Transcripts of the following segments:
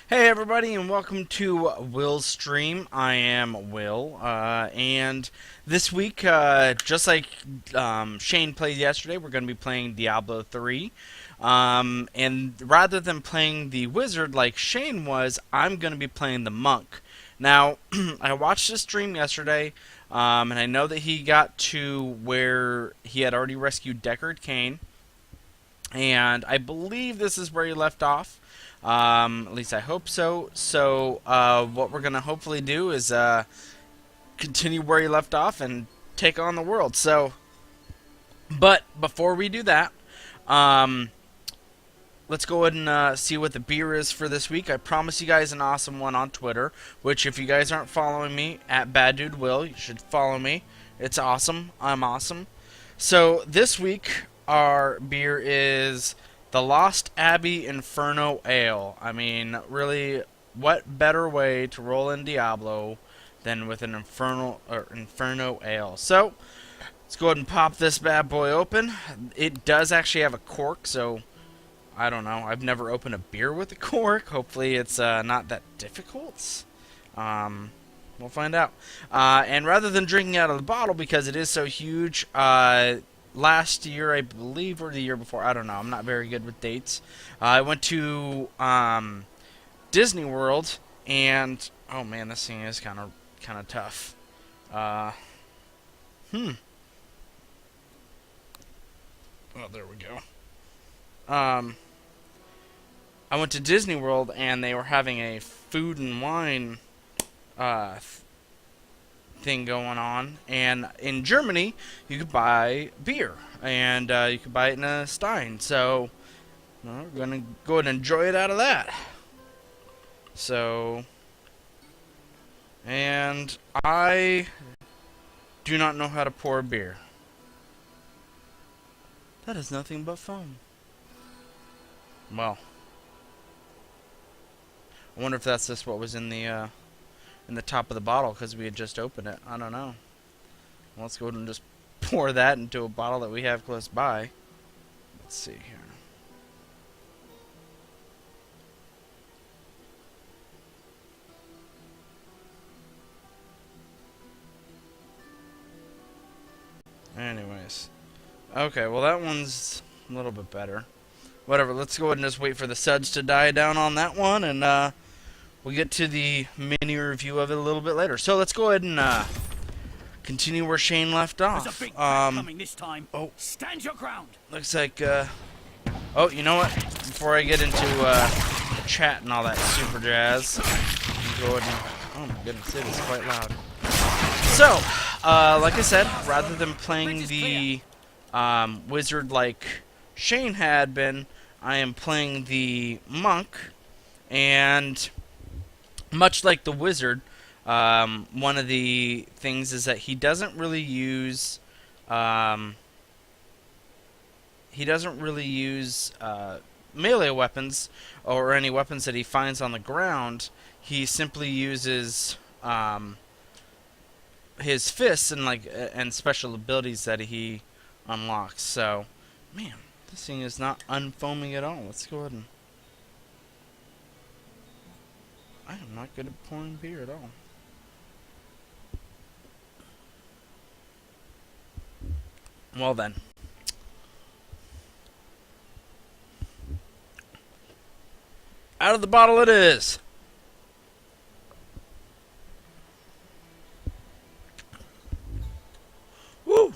Hey everybody, and welcome to Will's stream. I am Will, and this week, just like Shane played yesterday, we're going to be playing Diablo 3. And rather than playing the wizard like Shane was, I'm going to be playing the monk. Now, I watched his stream yesterday, and I know that he got to where he had already rescued Deckard Cain, and I believe this is where he left off. At least I hope so. So, what we're gonna hopefully do is continue where he left off and take on the world. So, but before we do that, let's go ahead and see what the beer is for this week. I promised you guys an awesome one on Twitter, which if you guys aren't following me at Bad Dude Will, you should follow me. It's awesome. I'm awesome. So this week our beer is the Lost Abbey Inferno Ale. I mean, really, what better way to roll in Diablo than with an Inferno Ale? So, let's go ahead and pop this bad boy open. It does actually have a cork, so I don't know. I've never opened a beer with a cork. Hopefully, it's not that difficult. We'll find out. And rather than drinking out of the bottle, because it is so huge, last year, I believe, or the year before, I don't know. I'm not very good with dates. I went to Disney World, and oh man, this thing is kind of tough. Oh, there we go. I went to Disney World, and they were having a food and wine thing going on, and in Germany you could buy beer, and you could buy it in a Stein. So we're gonna go ahead and enjoy it out of that. So, and I do not know how to pour beer. That is nothing but foam. Well, I wonder if that's just what was in the top of the bottle, because we had just opened it. I don't know. Well, let's go ahead and just pour that into a bottle that we have close by. Let's see here. Anyways. Okay, well that one's a little bit better. Whatever, let's go ahead and just wait for the suds to die down on that one, and we'll get to the mini review of it a little bit later. So let's go ahead and continue where Shane left off. There's a big coming this time. Oh, stand your ground. Looks like oh, you know what? Before I get into chat and all that super jazz, go ahead and, oh my goodness, it is quite loud. So, like I said, rather than playing the wizard like Shane had been, I am playing the monk, and much like the wizard, one of the things is that he doesn't really use melee weapons or any weapons that he finds on the ground. He simply uses his fists and special abilities that he unlocks. So, man, this thing is not unfoaming at all. Let's go ahead and... I am not good at pouring beer at all. Well then. Out of the bottle it is! Woo!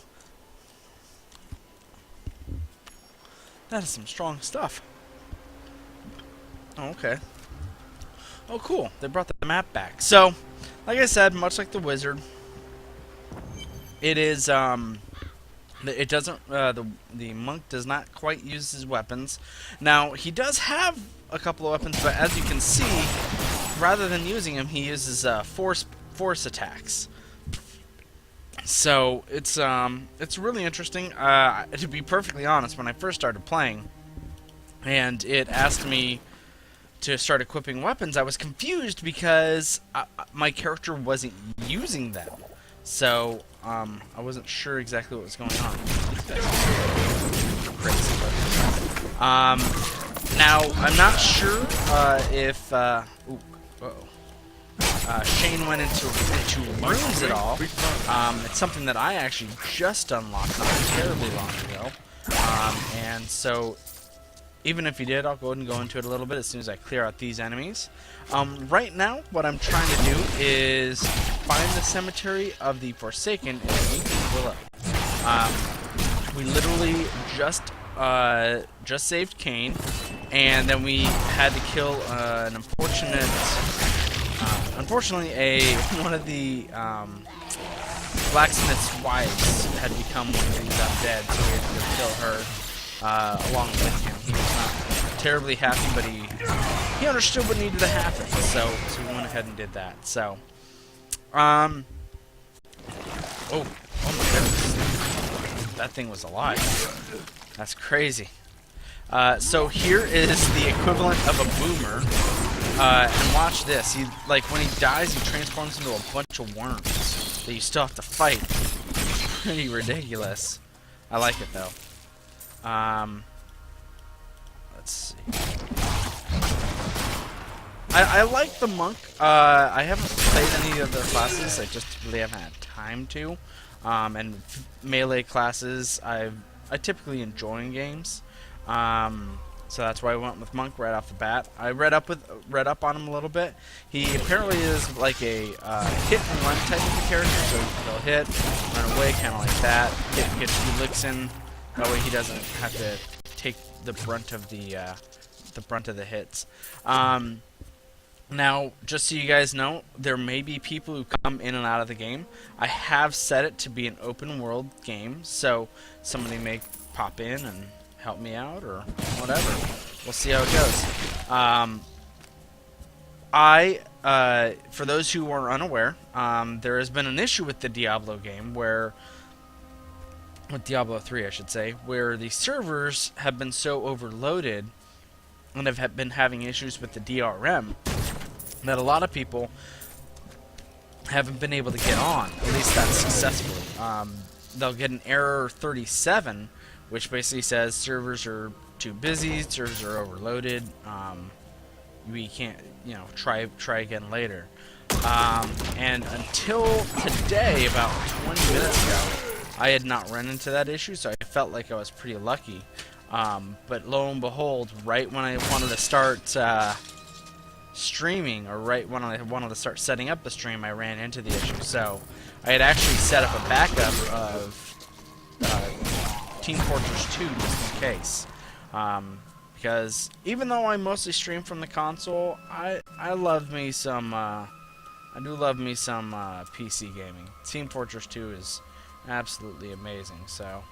That is some strong stuff. Oh, okay. Oh, cool. They brought the map back. So, like I said, much like the wizard, it is, it doesn't, the monk does not quite use his weapons. Now, he does have a couple of weapons, but as you can see, rather than using them, he uses, force attacks. So, it's really interesting. To be perfectly honest, when I first started playing, and it asked me to start equipping weapons, I was confused because my character wasn't using them. So, I wasn't sure exactly what was going on. Crazy. Now, I'm not sure if Shane went into runes at all. It's something that I actually just unlocked not terribly long ago. And so, even if he did, I'll go ahead and go into it a little bit as soon as I clear out these enemies. Right now, what I'm trying to do is find the cemetery of the Forsaken enemy, Willow. We literally just saved Cain, and then we had to kill an unfortunately, one of the blacksmith's wives had become one of these undead, so we had to go kill her along with him. He was not terribly happy, but he understood what needed to happen, so we went ahead and did that. So, oh my goodness, that thing was alive. That's crazy. So here is the equivalent of a boomer. And watch this. When he dies, he transforms into a bunch of worms that you still have to fight. Pretty ridiculous. I like it though. Let's see. I like the monk. I haven't played any of the classes. I just really haven't had time to. And melee classes, I typically enjoy in games. So that's why I went with Monk right off the bat. I read up on him a little bit. He apparently is like a hit and run type of a character, so he'll hit, run away, kind of like that. Get a few licks in. That way he doesn't have to take the brunt of the hits. Now, just so you guys know, there may be people who come in and out of the game. I have set it to be an open world game, so somebody may pop in and help me out or whatever. We'll see how it goes. For those who are unaware, there has been an issue with the Diablo game with Diablo 3, I should say, where the servers have been so overloaded and have been having issues with the DRM that a lot of people haven't been able to get on, at least that successfully. They'll get an error 37, which basically says servers are too busy, servers are overloaded, we can't, try again later. And until today, about 20 minutes ago, I had not run into that issue, so I felt like I was pretty lucky. But lo and behold, right when I wanted to start streaming, or right when I wanted to start setting up the stream, I ran into the issue. So I had actually set up a backup of Team Fortress 2 just in case. Because even though I mostly stream from the console, I love me some I do love me some PC gaming. Team Fortress 2 is absolutely amazing. So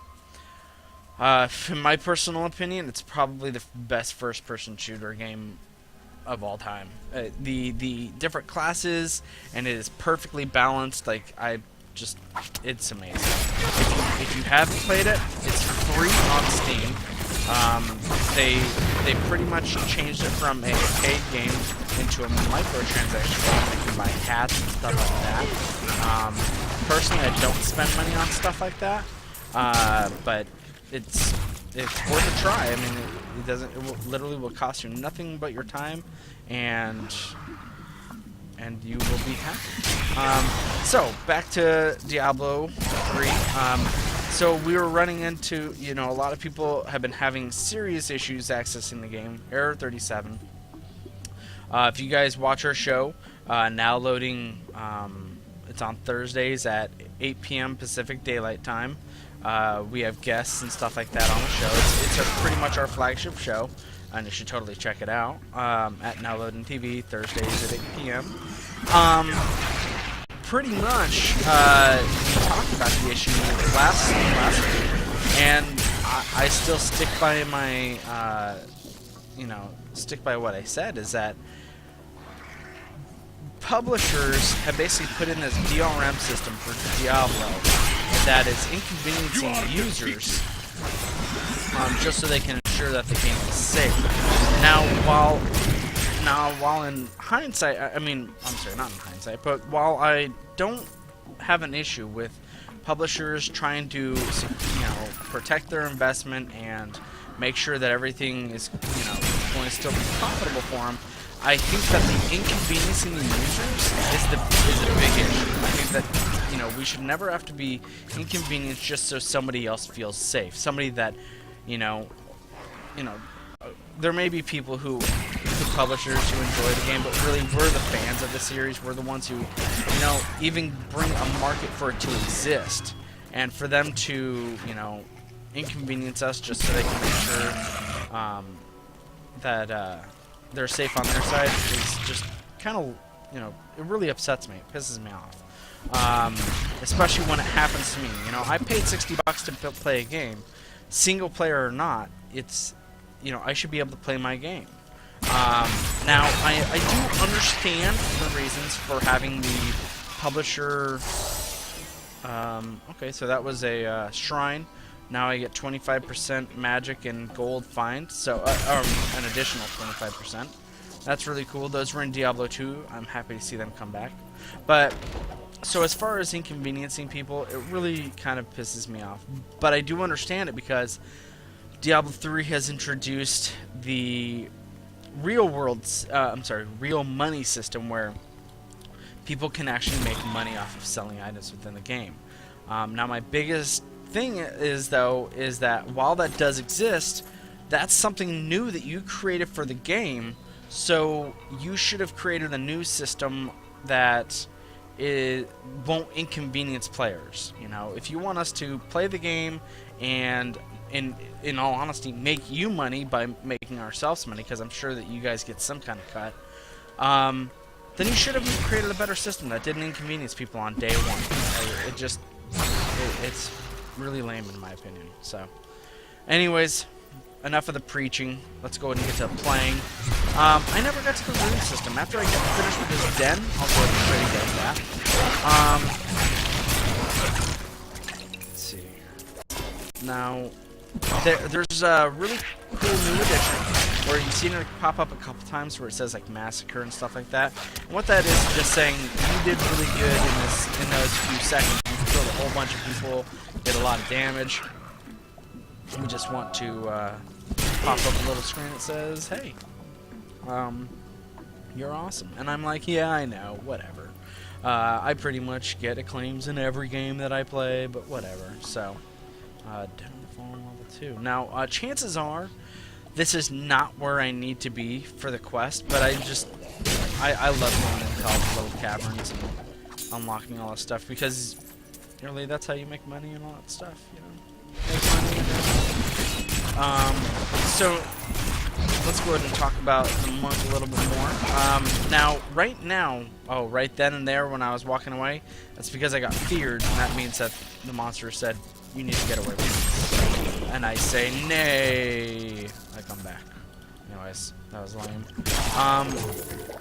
in my personal opinion, it's probably the best first-person shooter game of all time. The different classes, and it is perfectly balanced. It's amazing. If you haven't played it, it's free on Steam. They pretty much changed it from a paid game into a microtransaction game. You can buy hats and stuff like that. Personally, I don't spend money on stuff like that, but it's worth a try. I mean, it literally will cost you nothing but your time, and you will be happy. So back to Diablo 3. So we were running into, a lot of people have been having serious issues accessing the game. Error 37. If you guys watch our show, now loading, it's on Thursdays at 8 p.m. Pacific Daylight Time. We have guests and stuff like that on the show. It's pretty much our flagship show, and you should totally check it out at Now Loading TV, Thursdays at 8 p.m. Pretty much, we talked about the issue last week, and I still stick by my, stick by what I said, is that publishers have basically put in this DRM system for Diablo that is inconveniencing users just so they can ensure that the game is safe. Now, while in hindsight, I'm sorry, not in hindsight, but while I don't have an issue with publishers trying to, protect their investment and make sure that everything is, to still be profitable for them. I think that the inconveniencing the users is a big issue. I think that, you know, we should never have to be inconvenienced just so somebody else feels safe. Somebody that, you know, there may be people who, the publishers who enjoy the game, but really we're the fans of the series. We're the ones who, you know, even bring a market for it to exist, and for them to, you know, inconvenience us just so they can make sure that they're safe on their side is just kind of, you know, it really upsets me. It pisses me off, especially when it happens to me. You know, I paid $60 to play a game, single player or not. It's, you know, I should be able to play my game. Now, I do understand the reasons for having the publisher. Okay, so that was a shrine. Now I get 25% magic and gold find, so an additional 25%. That's really cool. Those were in Diablo 2. I'm happy to see them come back. But so as far as inconveniencing people, it really kind of pisses me off. But I do understand it because Diablo 3 has introduced the real money system where people can actually make money off of selling items within the game. Now my biggest thing is that while that does exist, that's something new that you created for the game, so you should have created a new system that won't inconvenience players. You know, if you want us to play the game and in all honesty make you money by making ourselves money, because I'm sure that you guys get some kind of cut, then you should have created a better system that didn't inconvenience people on day one. It's really lame in my opinion. So anyways, enough of the preaching. Let's go ahead and get to playing. I never got to the rune system. After I get finished with this den, I'll go ahead and try to get that. Let's see. Now, there's a really cool new addition where you've seen it pop up a couple times where it says like massacre and stuff like that. And what that is just saying you did really good in those few seconds. You killed a whole bunch of people, did a lot of damage. We just want to pop up a little screen that says, hey, you're awesome. And I'm like, yeah, I know, whatever. I pretty much get acclaims in every game that I play, but whatever. So, down to fall level 2. Now, chances are, this is not where I need to be for the quest, but I love going into all the little caverns and unlocking all this stuff, because really that's how you make money and all that stuff, you know? Make money and so let's go ahead and talk about the monk a little bit more. Now, right then and there when I was walking away, that's because I got feared, and that means that the monster said, you need to get away from me. And I say, nay. I come back. Anyways, that was lame.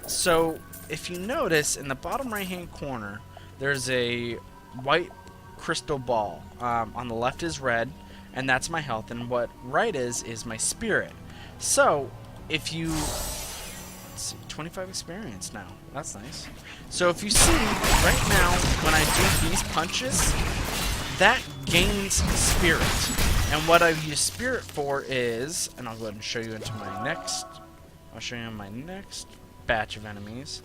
So, if you notice, in the bottom right-hand corner, there's a white crystal ball. On the left is red, and that's my health, and what right is my spirit. So, if you... Let's see, 25 experience now. That's nice. So, if you see, right now, when I do these punches, that gains spirit. And what I use spirit for is, and I'll go ahead and show you into my next, I'll show you my next batch of enemies,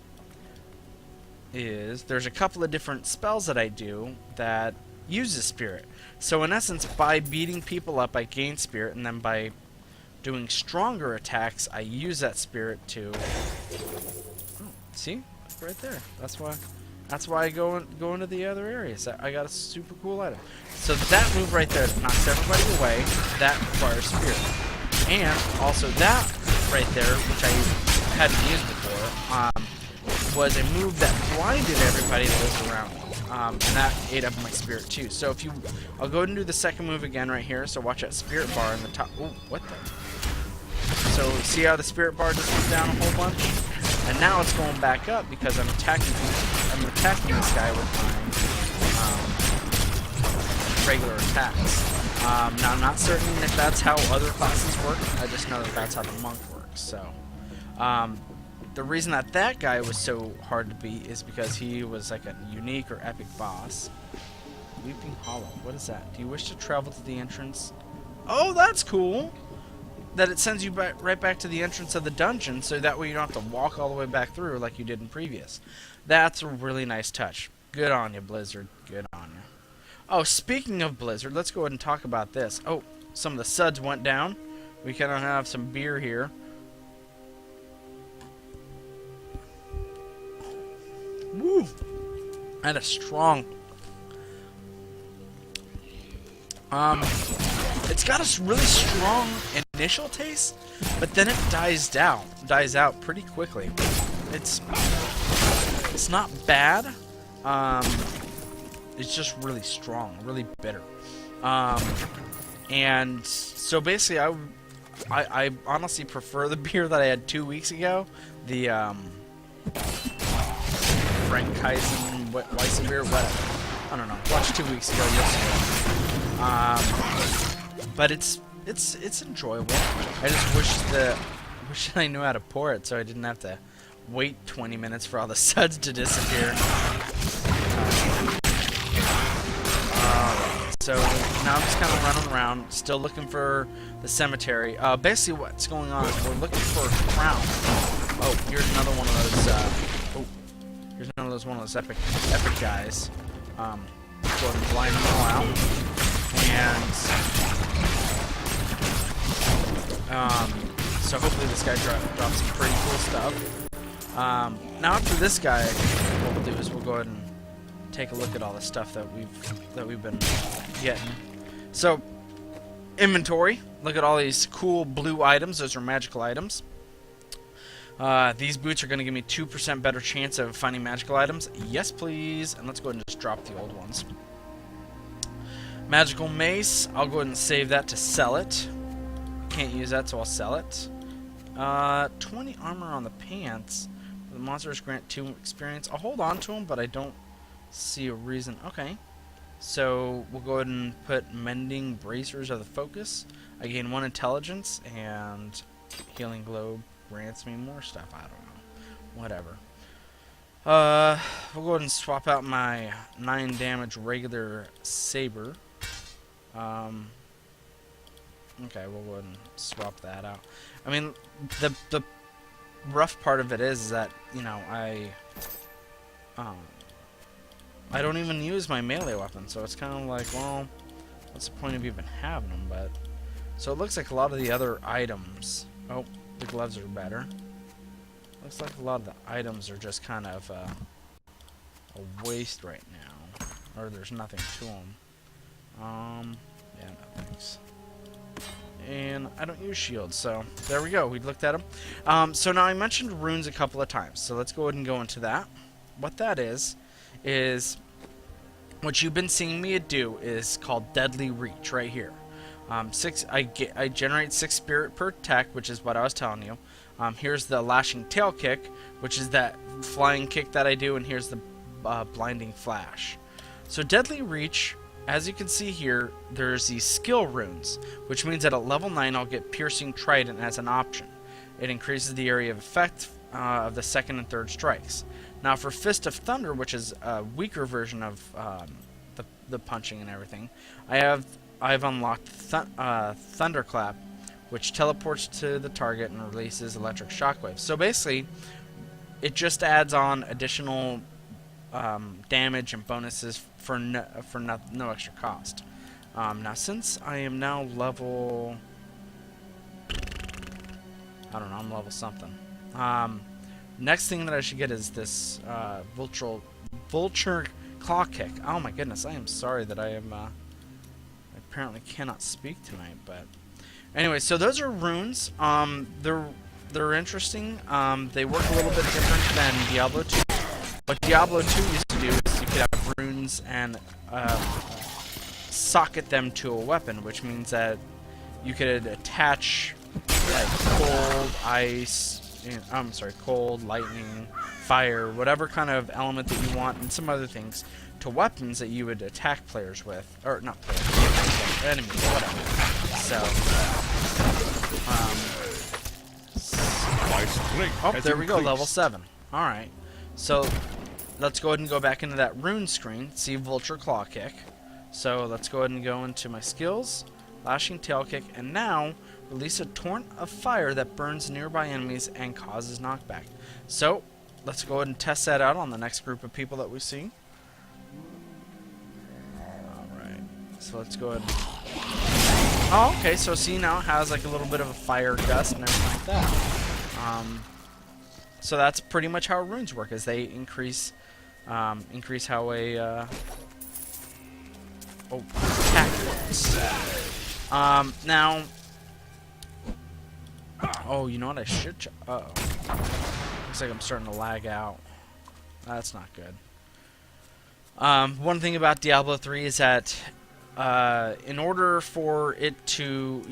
is there's a couple of different spells that I do that uses spirit. So in essence, by beating people up, I gain spirit, and then by doing stronger attacks, I use that spirit to, see? Right there. That's why I go into the other areas. I got a super cool item. So that move right there that knocks everybody away, that requires spirit. And also that right there, which I hadn't used before, was a move that blinded everybody that was around me. And that ate up my spirit too. So if you, I'll go ahead and do the second move again right here. So watch that spirit bar in the top. Oh, what the? So see how the spirit bar just went down a whole bunch? And now it's going back up because I'm attacking this guy with my regular attacks. Now I'm not certain if that's how other classes work. I just know that that's how the monk works. So the reason that guy was so hard to beat is because he was like a unique or epic boss. Weeping Hollow. What is that? Do you wish to travel to the entrance? Oh, that's cool. that it sends you right back to the entrance of the dungeon, so that way you don't have to walk all the way back through like you did in previous. That's a really nice touch. Good on you, Blizzard. Good on you. Oh, speaking of Blizzard, let's go ahead and talk about this. Oh, some of the suds went down. We kind of have some beer here. Woo! That is strong. It's got a really strong initial taste, but then it dies out pretty quickly. It's not bad. It's just really strong, really bitter. And so basically, I honestly prefer the beer that I had 2 weeks ago, the Frank Kaizen Weissenbeer, whatever. I don't know. Watched 2 weeks ago yesterday. But it's enjoyable. I just wish I knew how to pour it so I didn't have to wait 20 minutes for all the suds to disappear. So now I'm just kind of running around, still looking for the cemetery. Basically what's going on is we're looking for a crown. Oh, here's another one of those, here's another one of those epic guys. Go ahead and blind them all out. And so hopefully this guy drops some pretty cool stuff. Now after this guy, what we'll do is we'll go ahead and take a look at all the stuff that we've been getting. So inventory. Look at all these cool blue items. Those are magical items. These boots are going to give me 2% better chance of finding magical items. Yes, please. And let's go ahead and just drop the old ones. Magical mace. I'll go ahead and save that to sell it. Can't use that, so I'll sell it. 20 armor on the pants. The monsters grant 2 experience. I'll hold on to them, but I don't see a reason. Okay. So we'll go ahead and put mending bracers of the focus. I gain 1 intelligence, and healing globe grants me more stuff. I don't know. Whatever. We'll go ahead and swap out my 9 damage regular saber. Okay, we'll go ahead and swap that out. I mean, the rough part of it is that, you know, I don't even use my melee weapon, so it's kind of like, well, what's the point of even having them? But so it looks like a lot of the other items. Oh, the gloves are better. Looks like a lot of the items are just kind of a waste right now, or there's nothing to them. Yeah, no thanks. And I don't use shields, so there we go. We looked at them. So now I mentioned runes a couple of times, so let's go ahead and go into that. What that is what you've been seeing me do is called Deadly Reach right here. I generate 6 spirit per attack, which is what I was telling you. Here's the lashing tail kick, which is that flying kick that I do, and here's the blinding flash. So Deadly Reach, as you can see here, there's these skill runes, which means that at level 9 I'll get Piercing Trident as an option. It increases the area of effect of the 2nd and 3rd strikes. Now for Fist of Thunder, which is a weaker version of the punching and everything, I've unlocked Thunderclap, which teleports to the target and releases electric shockwaves. So basically, it just adds on additional damage and bonuses for no extra cost. Now, since I am now level, I don't know, I'm level something. Next thing that I should get is this Vulture Claw Kick. Oh my goodness, I am sorry that I am apparently cannot speak tonight, but anyway, so those are runes. They're interesting. They work a little bit different than Diablo 2. What Diablo 2 used to do is you could have runes and socket them to a weapon, which means that you could attach like cold, ice, cold, lightning, fire, whatever kind of element that you want, and some other things to weapons that you would attack players with, or not players, enemies, whatever. So, oh, there we go, level 7. All right. So let's go ahead and go back into that rune screen, see Vulture Claw Kick. So let's go ahead and go into my skills, lashing tail kick, and now release a torrent of fire that burns nearby enemies and causes knockback. So, let's go ahead and test that out on the next group of people that we see. Alright, so let's go ahead and... Oh, okay, so see now it has like a little bit of a fire gust and everything like that. So that's pretty much how runes work, is they increase how a attack works. Now, oh, you know what I should looks like I'm starting to lag out. That's not good. One thing about Diablo 3 is that in order for it to,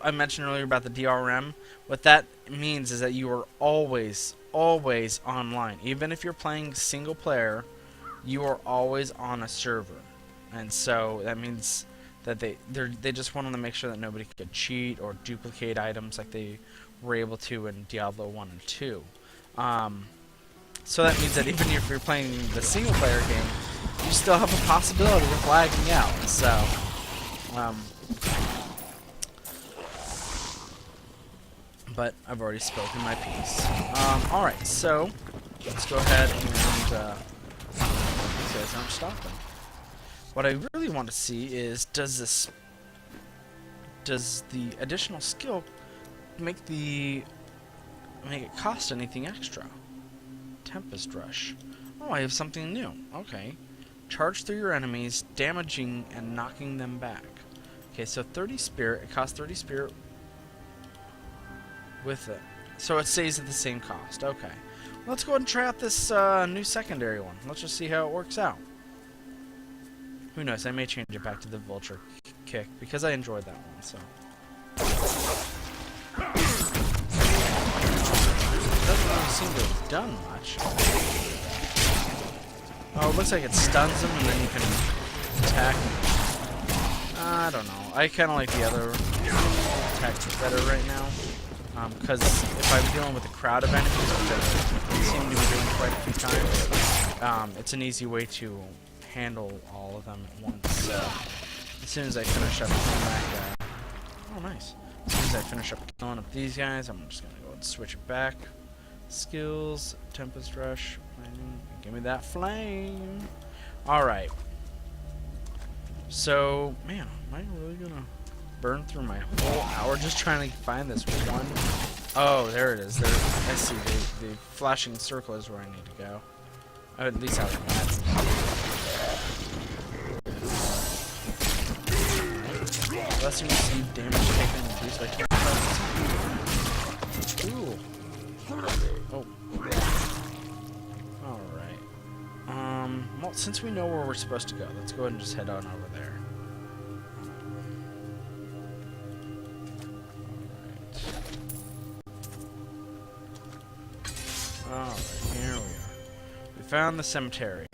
I mentioned earlier about the DRM, what that means is that you are always online. Even if you're playing single player, you are always on a server. And so that means that they just wanted to make sure that nobody could cheat or duplicate items like they were able to in Diablo 1 and 2. So that means that even if you're playing the single player game, you still have a possibility of lagging out. So, but I've already spoken my piece. Alright, so let's go ahead and these guys aren't stopping. What I really want to see is, does the additional skill make it cost anything extra? Tempest Rush. Oh, I have something new. Okay. Charge through your enemies, damaging and knocking them back. Okay, so 30 spirit. It costs 30 spirit with it. So it stays at the same cost. Okay. Let's go ahead and try out this new secondary one. Let's just see how it works out. Who knows? I may change it back to the Vulture Kick because I enjoyed that one. So. Doesn't really seem to have done much. Oh, it looks like it stuns them and then you can attack. I don't know. I kind of like the other tactics better right now. Because if I'm dealing with a crowd of enemies, which I seem to be doing quite a few times, it's an easy way to handle all of them at once. So, as soon as I finish up killing that guy... Oh, nice. As soon as I finish up killing up these guys, I'm just going to go and switch it back. Skills, Tempest Rush, give me that flame. Alright. So, man, am I really gonna burn through my whole hour just trying to find this one? Oh, there it is. There, I see. The flashing circle is where I need to go. Oh, at least I like that. Less you receive damage taken reduced by 25%. Ooh. Oh. Alright. Well, since we know where we're supposed to go, let's go ahead and just head on over there. Alright, here we are. We found the cemetery.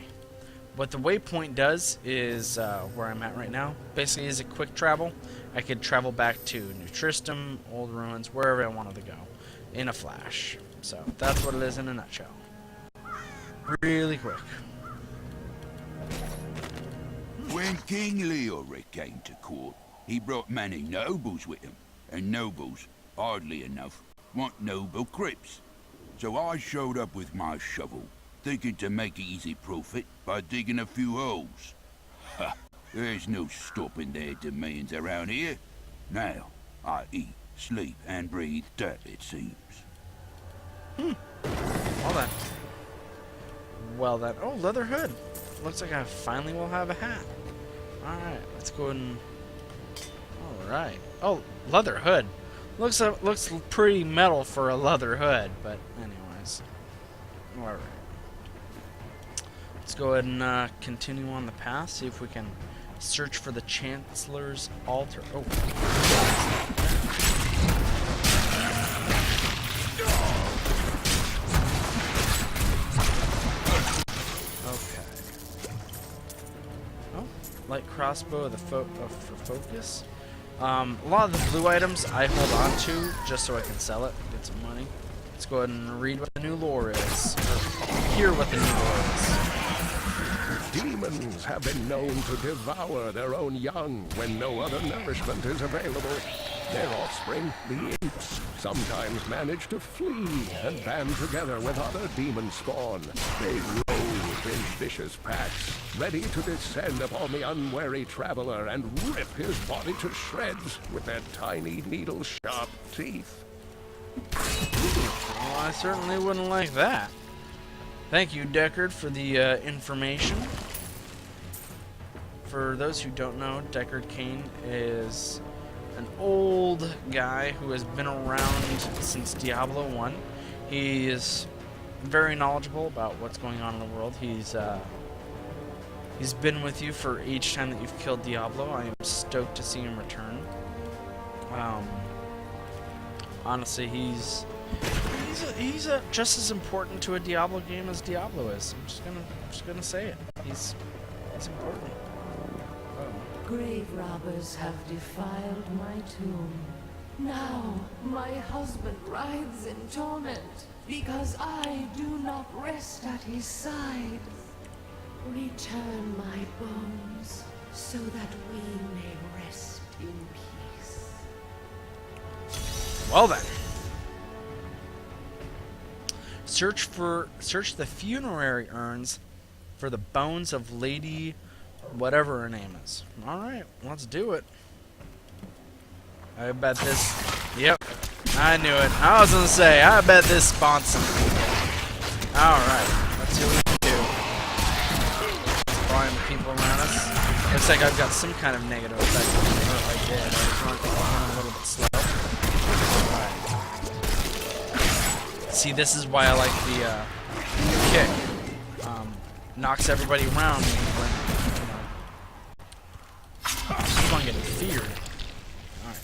What the waypoint does is, where I'm at right now, basically is a quick travel. I could travel back to New Tristram, Old Ruins, wherever I wanted to go, in a flash. So, that's what it is in a nutshell. Really quick. When King Leoric came to court, he brought many nobles with him, and nobles, oddly enough, want noble crypts. So I showed up with my shovel, thinking to make easy profit by digging a few holes. Ha! There's no stopping their demands around here. Now, I eat, sleep, and breathe dirt, it seems. Well then. Oh, leather hood. Looks like I finally will have a hat. Alright, let's go and... Alright. Oh, leather hood. Looks pretty metal for a leather hood, but anyways. Alright. Let's go ahead and continue on the path, see if we can search for the Chancellor's altar. Oh. Okay. Oh, light crossbow for focus. A lot of the blue items I hold on to just so I can sell it, get some money. Let's go ahead and read what the new lore is, or hear what the new lore is. Demons have been known to devour their own young when no other nourishment is available. Their offspring, the imps, sometimes manage to flee and band together with other demon spawn. They rove in vicious packs, ready to descend upon the unwary traveler and rip his body to shreds with their tiny needle-sharp teeth. Well, I certainly wouldn't like that. Thank you, Deckard, for the information. For those who don't know, Deckard Cain is an old guy who has been around since Diablo 1. He is very knowledgeable about what's going on in the world. He's been with you for each time that you've killed Diablo. I am stoked to see him return. Honestly, he's just as important to a Diablo game as Diablo is. I'm just gonna say it. He's important. Grave robbers have defiled my tomb. Now my husband writhes in torment because I do not rest at his side. Return my bones so that we may rest in peace. Well then. Search the funerary urns for the bones of Lady whatever her name is. Alright, let's do it. I bet this... Yep, I knew it. I was gonna say, I bet this spawns something. Alright, let's see what we can do. Spawning people around us. Looks like I've got some kind of negative effect. Or if I did, I was running a little bit slow. Alright. See, this is why I like the kick. Knocks everybody around when, you know, keep on getting feared. Alright.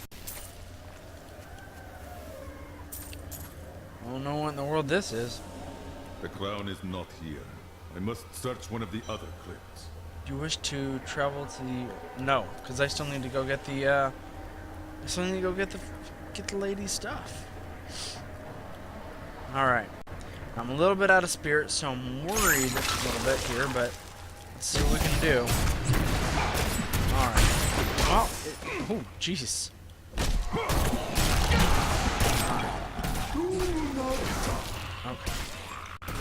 I don't know what in the world this is. The clown is not here. I must search one of the other crypts. Do you wish to travel to the... No, because I still need to go get the, I still need to go get the lady's stuff. Alright. I'm a little bit out of spirit, so I'm worried a little bit here, but let's see what we can do. Alright. Well, oh, jeez. Okay.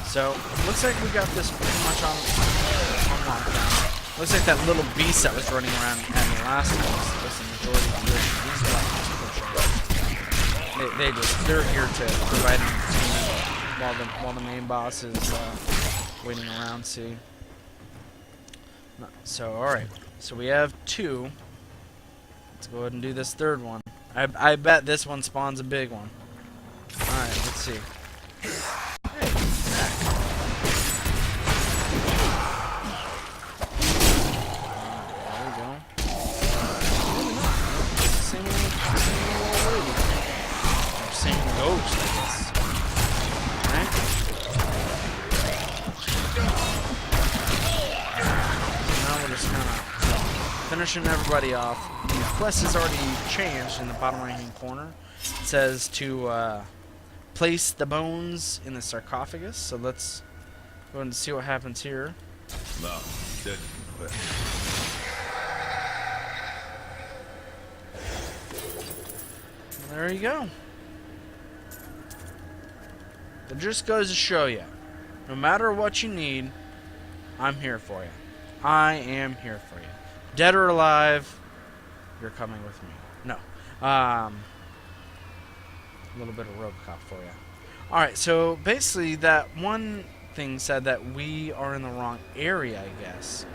So, looks like we got this pretty much on lockdown. Looks like that little beast that was running around at me last time was the majority of these guys. They're here to provide entertainment while the main boss is waiting around. See. So, all right. So we have 2. Let's go ahead and do this third one. I bet this one spawns a big one. All right. Let's see. Hey, back. There we go. Same old lady. Or same ghost, I guess. Alright. Now we're just kind of finishing everybody off. The quest has already changed in the bottom right hand corner. It says to place the bones in the sarcophagus. So let's go and see what happens here. Now, dead. There you go. It just goes to show you, no matter what you need, I'm here for you. I am here for you. Dead or alive, you're coming with me. No. A little bit of Robocop for you. Alright, so basically that one thing said that we are in the wrong area, I guess.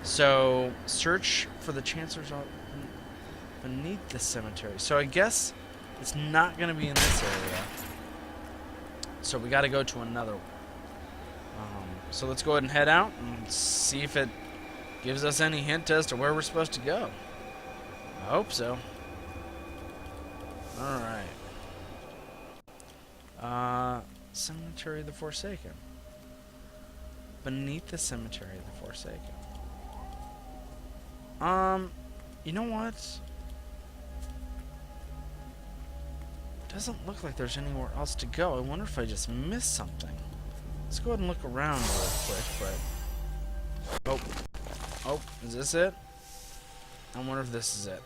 So, search for the Chancellor's beneath the cemetery. So I guess it's not going to be in this area. So we got to go to another one. So let's go ahead and head out and see if it gives us any hint as to where we're supposed to go. I hope so. Alright. Cemetery of the Forsaken. Beneath the Cemetery of the Forsaken. You know what? Doesn't look like there's anywhere else to go. I wonder if I just missed something. Let's go ahead and look around real quick, but Oh. Oh, is this it? I wonder if this is it.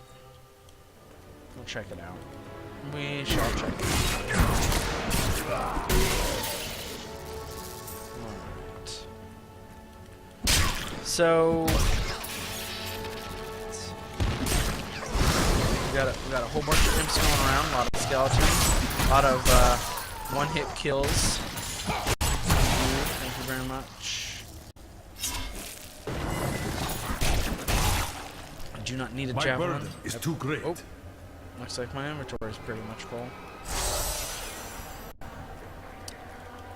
We'll check it out. We shall check it out. Alright. So... we got a whole bunch of imps going around, a lot of skeletons, a lot of one-hit kills. Thank you very much. I do not need a My javelin. burden is too great. Oh, looks like my inventory is pretty much full.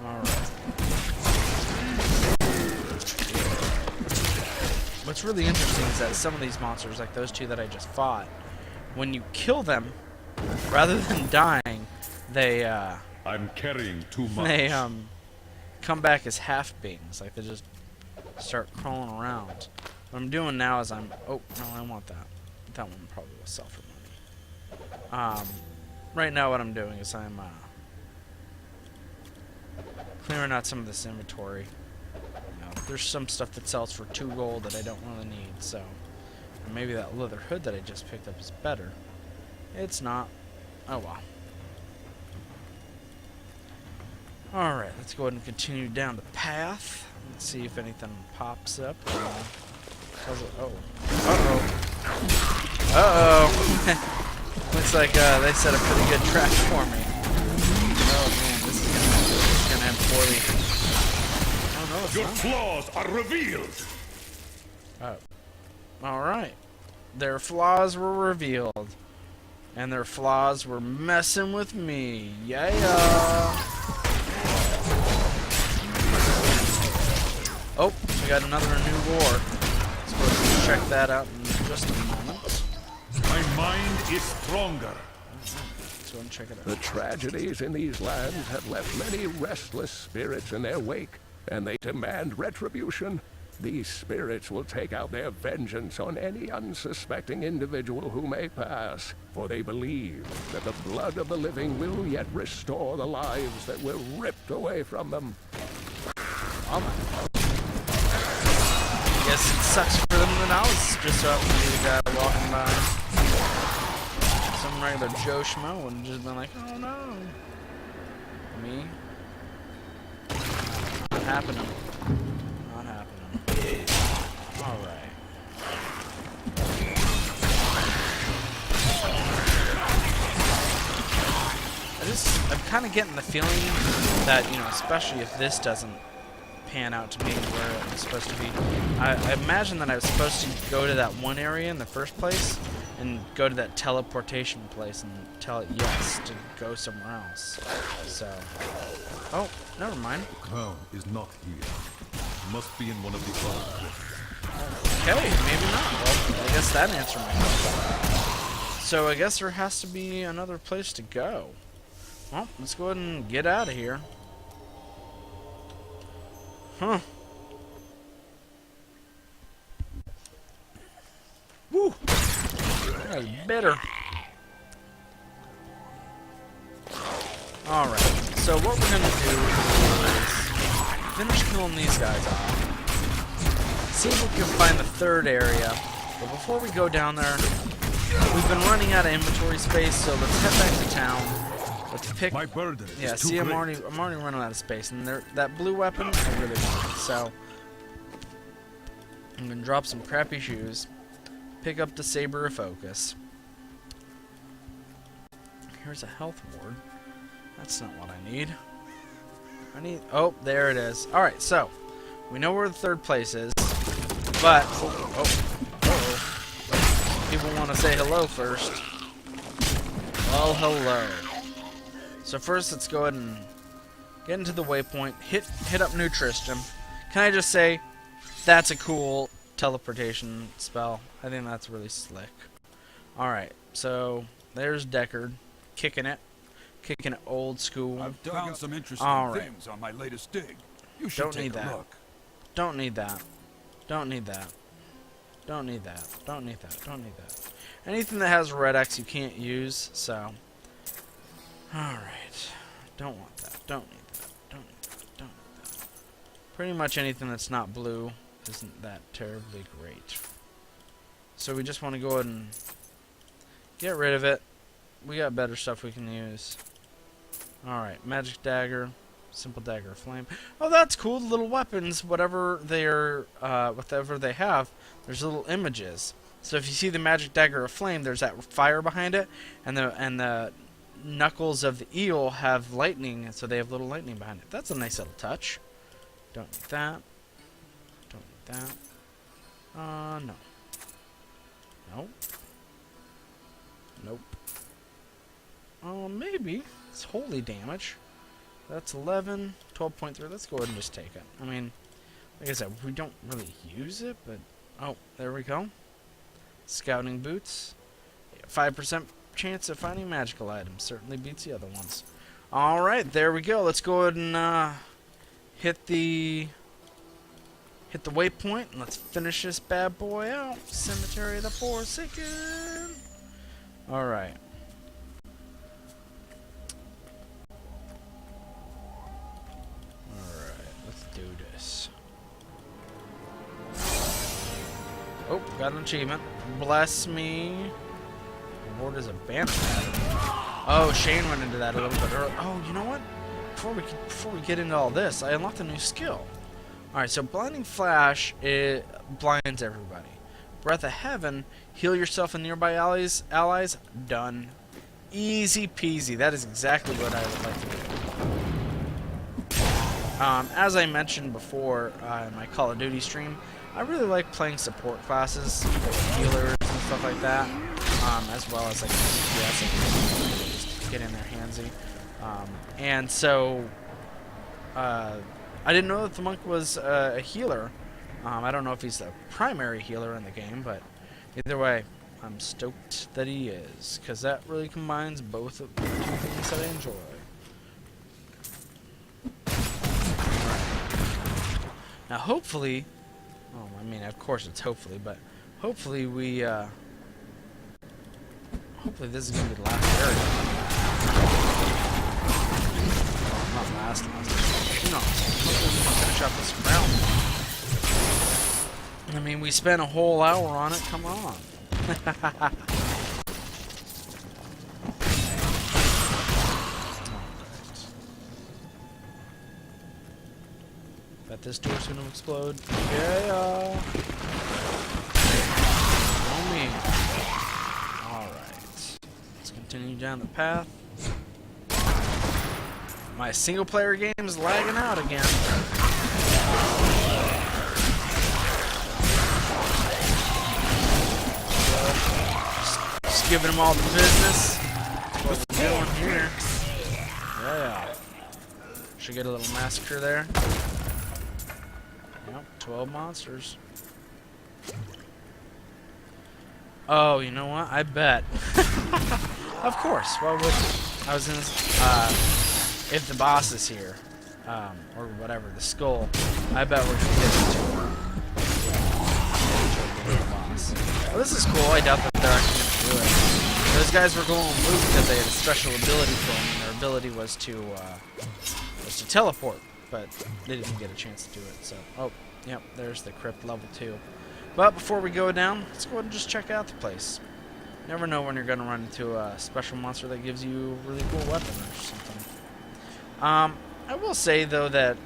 Alright. What's really interesting is that some of these monsters, like those two that I just fought, when you kill them, rather than dying, they I'm carrying too much. they come back as half beings, like they just start crawling around. What I'm doing now is oh no, I want that. That one probably will sell for money. Right now what I'm doing is I'm clearing out some of this inventory. You know, there's some stuff that sells for 2 gold that I don't really need, so. And maybe that leather hood that I just picked up is better. It's not. Oh well. Alright, let's go ahead and continue down the path. Let's see if anything pops up. Oh. Uh-oh. Uh-oh. Looks like they set a pretty good trap for me. Oh man, this is gonna end poorly. Oh no, it's Your not. flaws are revealed. Oh. Alright. Their flaws were revealed. And their flaws were messing with me. Yeah. Oh, we got another new war. Let's go ahead and check that out in just a moment. My mind is stronger. Let's go and check it out. The tragedies in these lands have left many restless spirits in their wake, and they demand retribution. These spirits will take out their vengeance on any unsuspecting individual who may pass, for they believe that the blood of the living will yet restore the lives that were ripped away from them. I guess it sucks for them that I was just up to be the guy walking by. Some regular Joe Schmo would have just been like, oh no. Me? Not happening. Not happening. Alright. I'm kind of getting the feeling that, you know, especially if this doesn't pan out to being where it's supposed to be. I imagine that I was supposed to go to that one area in the first place and go to that teleportation place and tell it yes to go somewhere else. So, oh, never mind. The crown is not here. It must be in one of the other cliffs. Okay, maybe not. Well, I guess that answered my question. So I guess there has to be another place to go. Well, let's go ahead and get out of here. Huh. Woo! That was bitter. Alright, so what we're gonna do is finish killing these guys off. See if we can find the third area. But before we go down there, we've been running out of inventory space, so let's head back to town. Let's pick. My burden Yeah, is too see, I'm great. already running out of space, and that blue weapon I really want. So I'm gonna drop some crappy shoes, pick up the Saber of Focus. Here's a health ward. That's not what I need. Oh, there it is. All right, so we know where the third place is, but people want to say hello first. Well, hello. So first, let's go ahead and get into the waypoint. Hit up New Tristram. Can I just say, that's a cool teleportation spell. I think that's really slick. All right, so there's Deckard, kicking it old school. I've found some interesting Alright. things on my latest dig. You should Don't take need a that. look. Don't need that. Don't need that. Don't need that. Don't need that. Don't need that. Anything that has red X you can't use, so. Alright. Don't want that. Don't need that. Don't need that. Don't need that. Pretty much anything that's not blue isn't that terribly great. So we just want to go ahead and get rid of it. We got better stuff we can use. Alright, magic dagger, simple dagger of flame. Oh, that's cool. The little weapons, whatever they're, whatever they have, there's little images. So if you see the magic dagger of flame, there's that fire behind it, and the knuckles of the eel have lightning, so they have little lightning behind it. That's a nice little touch. Don't need that. Don't need that. No. Nope. Nope. Oh, maybe. It's holy damage. That's 11, 12.3. Let's go ahead and just take it. I mean, like I said, we don't really use it, but... Oh, there we go. Scouting boots. 5% chance of finding magical items. Certainly beats the other ones. Alright, there we go. Let's go ahead and hit the waypoint, and let's finish this bad boy out. Cemetery of the Forsaken. Alright. Do this. Oh, got an achievement. Bless me. Reward is a banner pattern. Oh, Shane went into that a little bit early. Oh, you know what? Before we get into all this, I unlocked a new skill. Alright, so Blinding Flash, it blinds everybody. Breath of Heaven, heal yourself and nearby allies. Done. Easy peasy. That is exactly what I would like to do. As I mentioned before in my Call of Duty stream, I really like playing support classes, like healers and stuff like that, as well as like DPS, just get in there handsy. And so, I didn't know that the monk was a healer. I don't know if he's the primary healer in the game, but either way, I'm stoked that he is, because that really combines both of the two things that I enjoy. Now, hopefully, I mean, of course it's hopefully, but hopefully hopefully this is going to be the last area. Well, not last. No, hopefully we can finish up this round. I mean, we spent a whole hour on it, come on. Bet this door's gonna explode. Yeah. Oh me. Alright. Let's continue down the path. My single player game is lagging out again. Just giving them all the business. That's what we're doing here. Yeah. Should get a little massacre there. Yep, 12 monsters. Oh, you know what? I bet. Of course. Why would I was in if the boss is here, or whatever, the skull, I bet we're gonna get into the boss. Well, this is cool. I doubt that they're actually gonna do it. Those guys were going to move because they had a special ability for them, and their ability was to teleport. But they didn't get a chance to do it, so... Oh, yep, there's the crypt level 2. But before we go down, let's go ahead and just check out the place. You never know when you're going to run into a special monster that gives you a really cool weapon or something. I will say, though, that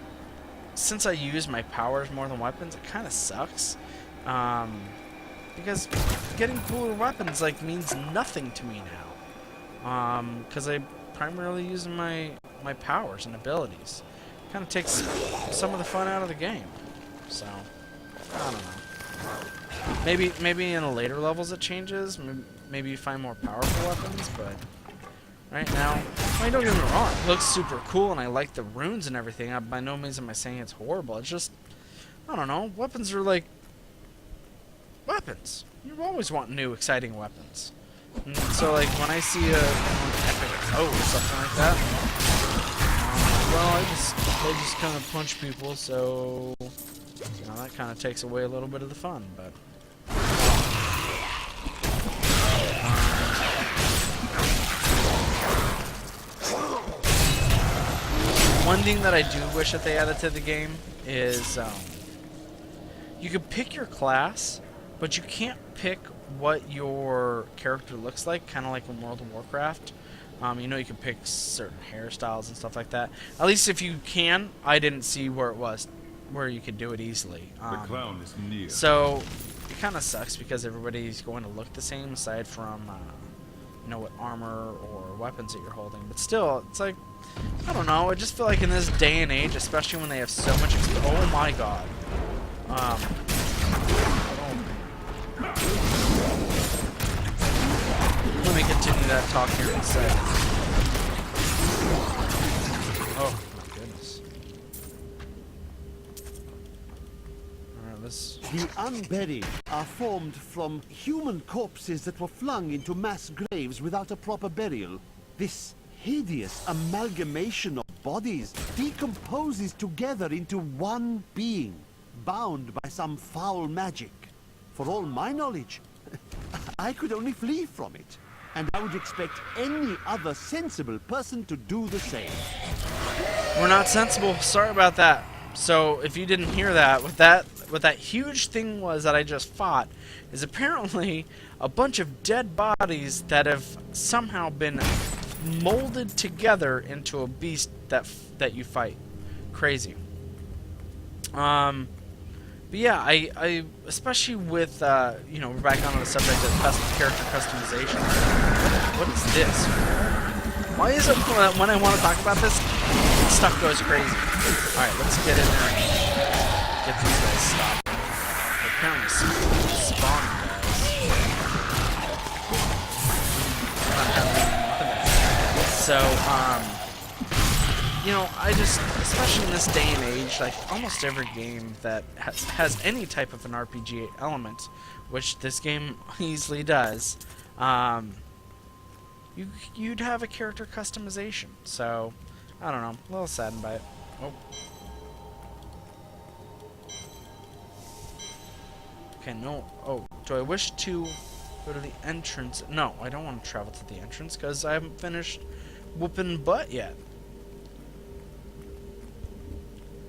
since I use my powers more than weapons, it kind of sucks. Because getting cooler weapons, like, means nothing to me now. Because I primarily use my powers and abilities. Kind of takes some of the fun out of the game. So, I don't know. Maybe in the later levels it changes. Maybe you find more powerful weapons, but right now, I mean, don't get me wrong, it looks super cool and I like the runes and everything. By no means am I saying it's horrible. It's just, I don't know, weapons are like weapons. You always want new, exciting weapons. And so, like, when I see an epic or something like that, well, they just kind of punch people, so you know, that kind of takes away a little bit of the fun. But one thing that I do wish that they added to the game is you can pick your class, but you can't pick what your character looks like, kind of like in World of Warcraft. You know, you can pick certain hairstyles and stuff like that. At least if you can, I didn't see where it was, where you could do it easily. The crown is near. So it kind of sucks because everybody's going to look the same aside from, you know, what armor or weapons that you're holding. But still, it's like, I don't know. I just feel like in this day and age, especially when they have so much. Oh my god. Let me continue that talk here in a second. Oh my goodness. Alright, let's... The unburied are formed from human corpses that were flung into mass graves without a proper burial. This hideous amalgamation of bodies decomposes together into one being, bound by some foul magic. For all my knowledge, I could only flee from it, and I would expect any other sensible person to do the same. We're not sensible. Sorry about that. So, if you didn't hear that, what that huge thing was that I just fought is apparently a bunch of dead bodies that have somehow been molded together into a beast that you fight. Crazy. But yeah, I especially with you know, we're back onto the subject of character customization. What is this? Why is it when I want to talk about this, stuff goes crazy? All right, let's get in there and get these guys stopped. They're apparently spawning guys. So you know, I just, especially in this day and age, like almost every game that has any type of an RPG element, which this game easily does, you'd have a character customization. So, I don't know, a little saddened by it. Oh. Okay, no. Oh, do I wish to go to the entrance? No, I don't want to travel to the entrance because I haven't finished whooping butt yet.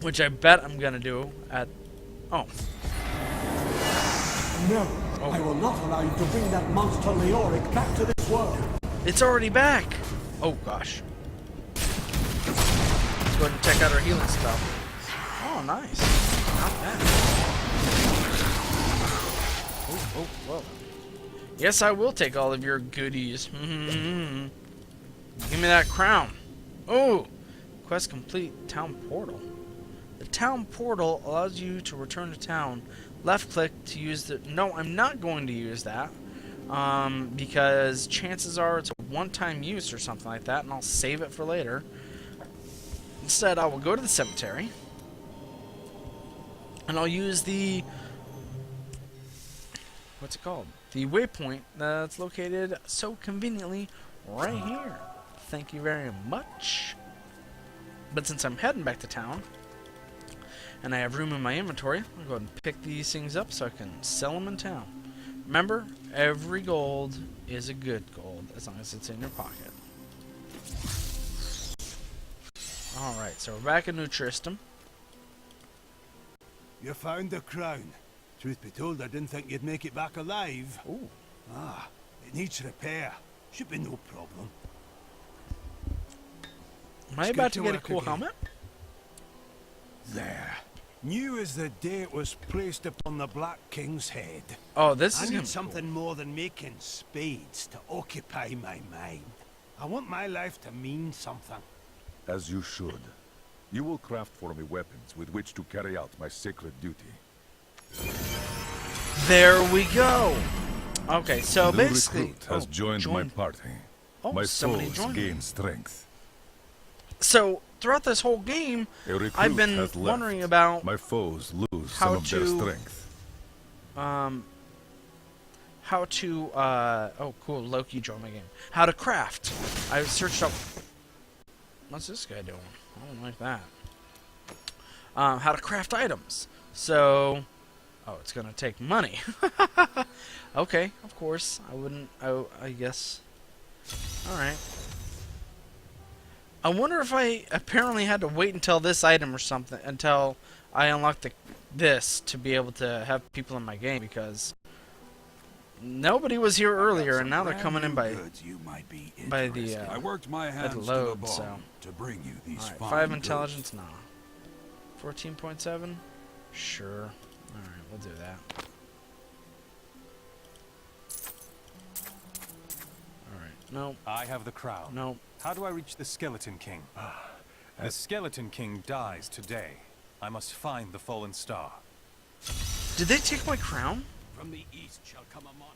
Which I bet I'm gonna do at... Oh. No, I will not allow you to bring that monster Leoric back to this world. It's already back! Oh gosh. Let's go ahead and check out our healing spell. Oh, nice. Not bad. Oh, oh, whoa. Yes, I will take all of your goodies. Give me that crown. Oh! Quest complete. Town portal. The town portal allows you to return to town. Left click to use the... No, I'm not going to use that. Because chances are it's a one-time use or something like that, and I'll save it for later. Instead, I will go to the cemetery. And I'll use the... What's it called? The waypoint that's located so conveniently right here. Thank you very much. But since I'm heading back to town, and I have room in my inventory, I'll go ahead and pick these things up so I can sell them in town. Remember, every gold is a good gold, as long as it's in your pocket. Alright, so we're back in New Tristram. You found the crown. Truth be told, I didn't think you'd make it back alive. Ooh. Ah, it needs repair. Should be no problem. Am I about to get a cool helmet? There. New as the day it was placed upon the Black King's head. Oh, this I is need something more than making spades to occupy my mind. I want my life to mean something. As you should. You will craft for me weapons with which to carry out my sacred duty. There we go. Okay, so The basically, recruit has joined my party. Oh, My somebody foes joined gain me. strength. So throughout this whole game, A recruit I've been has left. wondering about My foes lose how some of their to- strength. how to oh cool, Loki joined my game. How to craft. I searched up. What's this guy doing? I don't like that. How to craft items. So, oh, it's gonna take money. Okay, of course. I wouldn't. I guess. All right. I wonder if I apparently had to wait until this item or something until I unlocked this to be able to have people in my game, because nobody was here earlier, and now they're coming in by the I worked my hands to the load. bone So to bring you these all right, fine 5 goods. intelligence, nah. 14.7, sure. All right, we'll do that. All right, nope, I have the crown. nope. How do I reach the Skeleton King? The Skeleton King dies today. I must find the fallen star. Did they take my crown? From the east shall come a monarch.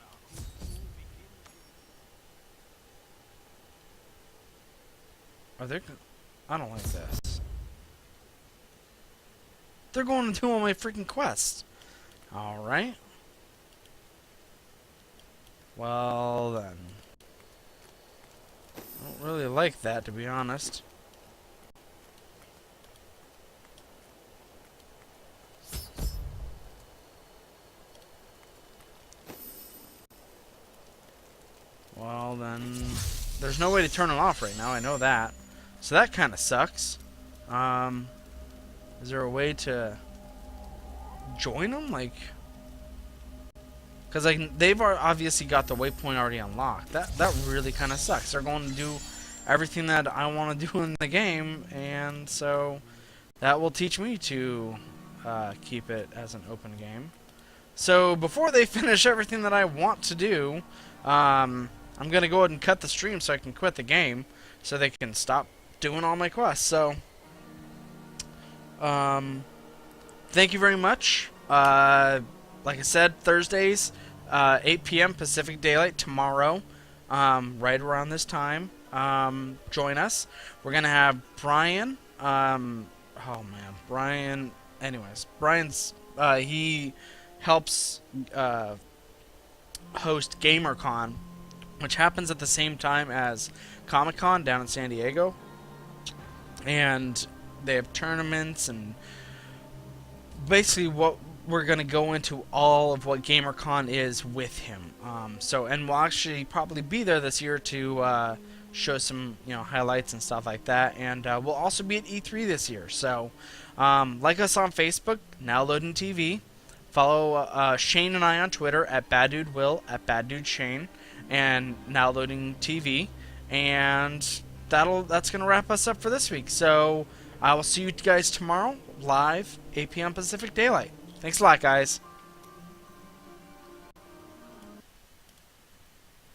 Are they? I don't like this. They're going to do all my freaking quests. All right. Well then, I don't really like that, to be honest. Well then, there's no way to turn it off right now. I know that. So that kind of sucks. Is there a way to join them? Like, because they've obviously got the waypoint already unlocked. That really kind of sucks. They're going to do everything that I want to do in the game, and so that will teach me to keep it as an open game. So before they finish everything that I want to do, I'm gonna go ahead and cut the stream so I can quit the game, so they can stop doing all my quests. So, thank you very much. Like I said, Thursdays, 8 p.m. Pacific Daylight tomorrow, right around this time. Join us. We're gonna have Brian. Oh man, Brian. Anyways, Brian's he helps host GamerCon, which happens at the same time as Comic-Con down in San Diego. And they have tournaments, and basically what we're going to go into all of what GamerCon is with him. And we'll actually probably be there this year to show some, highlights and stuff like that. And we'll also be at E3 this year. So like us on Facebook, Now Loading TV. Follow Shane and I on Twitter at BadDudeWill, at BadDudeShane, and Now Loading TV. And that's going to wrap us up for this week. So I will see you guys tomorrow, live, 8 p.m. Pacific Daylight. Thanks a lot, guys.